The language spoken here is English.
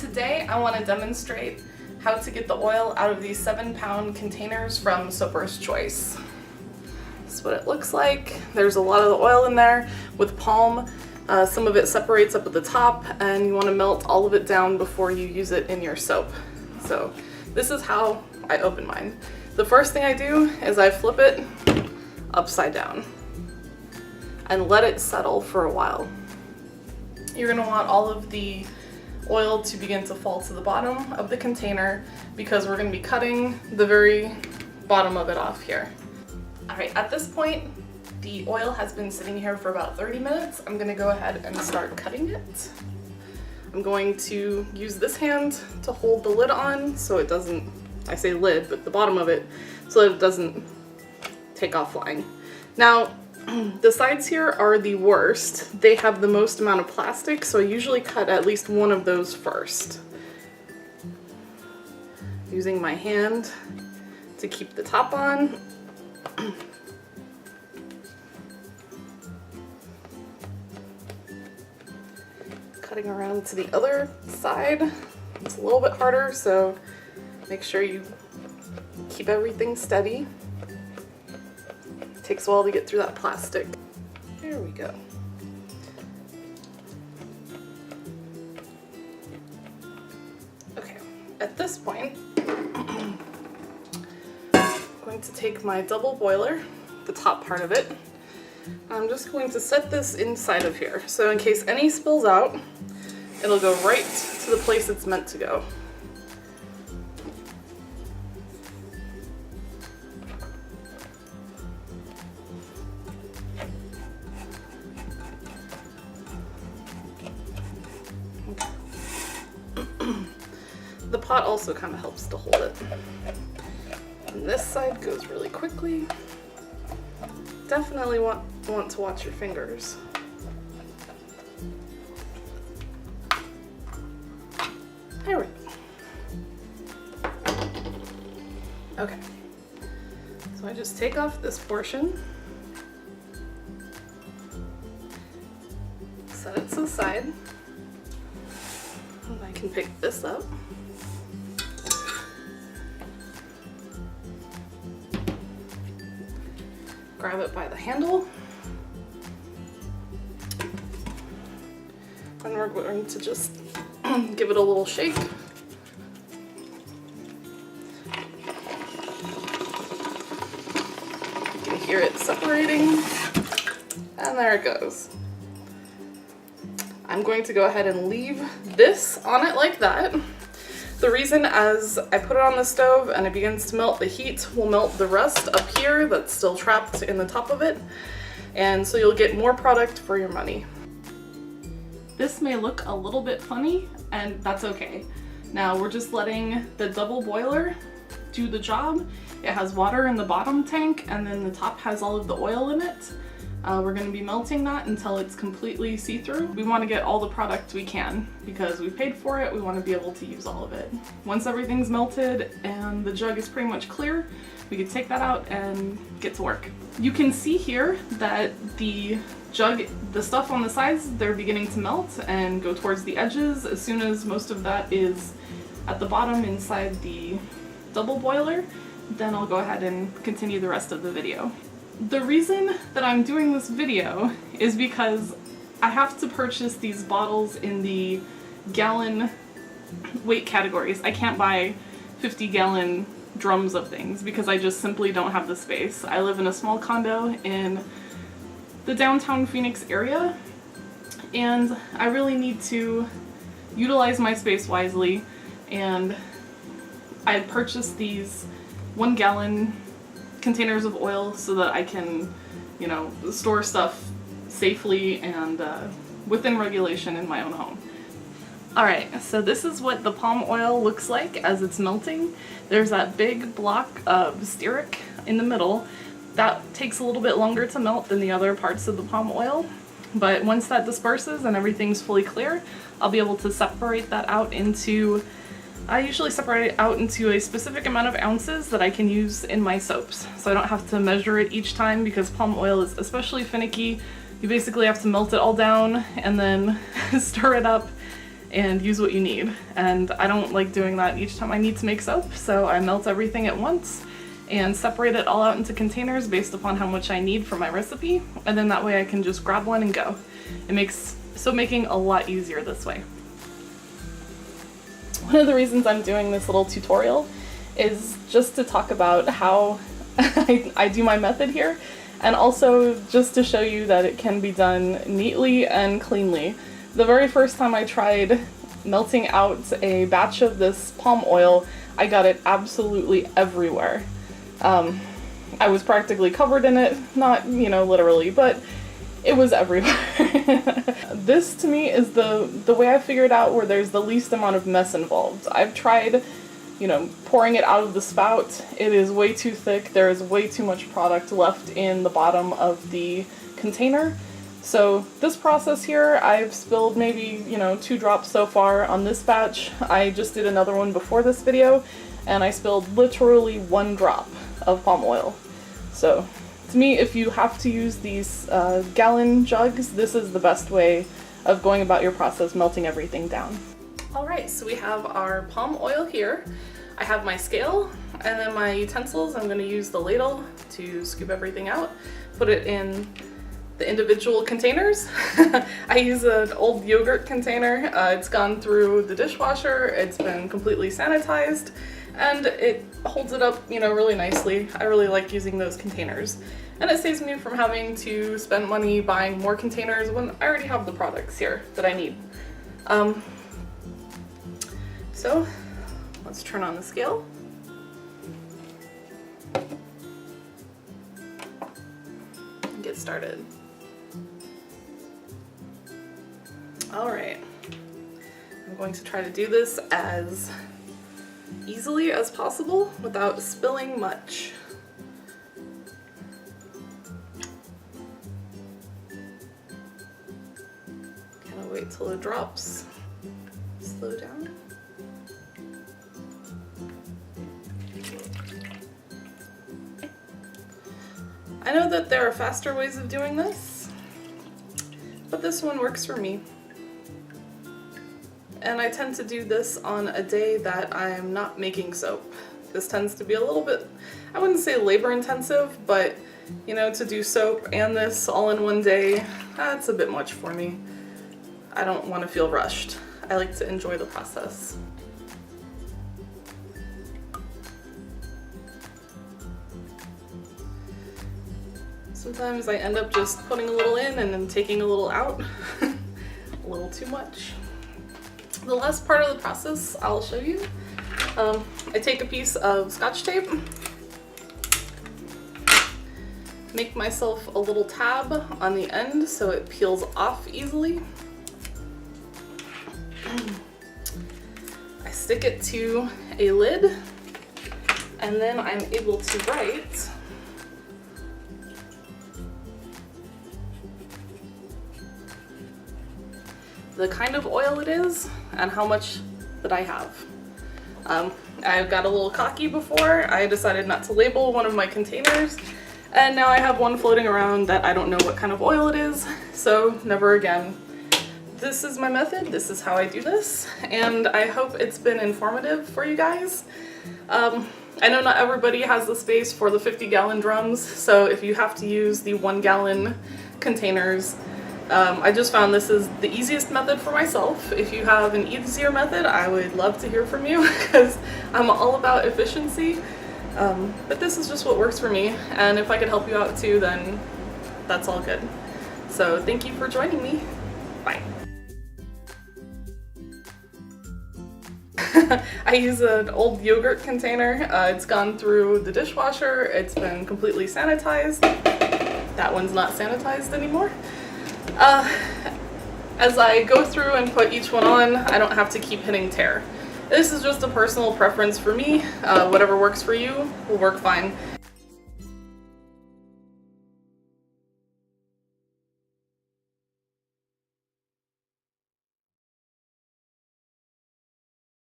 Today I want to demonstrate how to get the oil out of these 7-pound containers from Soaper's Choice. This is what it looks like. There's a lot of the oil in there with palm. Some of it separates up at the top and you want to melt all of it down before you use it in your soap. So this is how I open mine. The first thing I do is I flip it upside down and let it settle for a while. You're going to want all of the oil to begin to fall to the bottom of the container because we're going to be cutting the very bottom of it off here. Alright, at this point the oil has been sitting here for about 30 minutes. I'm going to go ahead and start cutting it. I'm going to use this hand to hold the lid on so it doesn't, I say lid, but the bottom of it, so that it doesn't take off flying. Now, the sides here are the worst. They have the most amount of plastic, so I usually cut at least one of those first. Using my hand to keep the top on. Cutting around to the other side. It's a little bit harder, so make sure you keep everything steady. Takes a while to get through that plastic. There we go. Okay, at this point, I'm going to take my double boiler, the top part of it. I'm just going to set this inside of here. So in case any spills out, it'll go right to the place it's meant to go. The pot also kind of helps to hold it. And this side goes really quickly. Definitely want to watch your fingers. There we go. Okay. So I just take off this portion. Set it to the side. And I can pick this up. Grab it by the handle. And we're going to just give it a little shake. You can hear it separating. And there it goes. I'm going to go ahead and leave this on it like that. The reason, as I put it on the stove and it begins to melt, the heat will melt the rest up here that's still trapped in the top of it, and so you'll get more product for your money. This may look a little bit funny, and that's okay. Now we're just letting the double boiler do the job. It has water in the bottom tank, and then the top has all of the oil in it. We're going to be melting that until it's completely see-through. We want to get all the product we can because we paid for it. We want to be able to use all of it. Once everything's melted and the jug is pretty much clear, we can take that out and get to work. You can see here that the jug, the stuff on the sides, they're beginning to melt and go towards the edges. As soon as most of that is at the bottom inside the double boiler, then I'll go ahead and continue the rest of the video. The reason that I'm doing this video is because I have to purchase these bottles in the gallon weight categories. I can't buy 50-gallon drums of things because I just simply don't have the space. I live in a small condo in the downtown Phoenix area, and I really need to utilize my space wisely, and I purchased these 1-gallon containers of oil so that I can, you know, store stuff safely and within regulation in my own home. Alright, so this is what the palm oil looks like as it's melting. There's that big block of stearic in the middle. That takes a little bit longer to melt than the other parts of the palm oil, but once that disperses and everything's fully clear, I'll be able to separate that out into I usually separate it out into a specific amount of ounces that I can use in my soaps. So I don't have to measure it each time because palm oil is especially finicky. You basically have to melt it all down and then stir it up and use what you need. And I don't like doing that each time I need to make soap, so I melt everything at once and separate it all out into containers based upon how much I need for my recipe, and then that way I can just grab one and go. It makes soap making a lot easier this way. One of the reasons I'm doing this little tutorial is just to talk about how I do my method here, and also just to show you that it can be done neatly and cleanly. The very first time I tried melting out a batch of this palm oil, I got it absolutely everywhere. I was practically covered in it, not, you know, literally, but it was everywhere. This to me is the way I figured out where there's the least amount of mess involved. I've tried, you know, pouring it out of the spout. It is way too thick. There is way too much product left in the bottom of the container. So this process here, I've spilled maybe, you know, 2 drops so far on this batch. I just did another one before this video, and I spilled literally 1 drop of palm oil. So to me, if you have to use these gallon jugs, this is the best way of going about your process, melting everything down. Alright, so we have our palm oil here. I have my scale, and then my utensils. I'm going to use the ladle to scoop everything out, put it in the individual containers. I use an old yogurt container. It's gone through the dishwasher, it's been completely sanitized, and it holds it up, you know, really nicely. I really like using those containers. And it saves me from having to spend money buying more containers when I already have the products here that I need. So let's turn on the scale. And get started. Alright, I'm going to try to do this as easily as possible without spilling much. Kind of wait till it drops. Slow down. I know that there are faster ways of doing this, but this one works for me. And I tend to do this on a day that I'm not making soap. This tends to be a little bit, I wouldn't say labor intensive, but you know, to do soap and this all in one day, that's a bit much for me. I don't want to feel rushed. I like to enjoy the process. Sometimes I end up just putting a little in and then taking a little out. A little too much. The last part of the process I'll show you. I take a piece of Scotch tape, make myself a little tab on the end so it peels off easily. I stick it to a lid, and then I'm able to write the kind of oil it is and how much that I have. I got a little cocky before. I decided not to label one of my containers, and now I have one floating around that I don't know what kind of oil it is, so never again. This is my method, this is how I do this, and I hope it's been informative for you guys. I know not everybody has the space for the 50-gallon drums, so if you have to use the 1-gallon containers, I just found this is the easiest method for myself. If you have an easier method, I would love to hear from you because I'm all about efficiency. But this is just what works for me, and if I could help you out too, then that's all good. So thank you for joining me. Bye. I use an old yogurt container. It's gone through the dishwasher. It's been completely sanitized. That one's not sanitized anymore. As I go through and put each one on, I don't have to keep hitting tear. This is just a personal preference for me. Whatever works for you will work fine.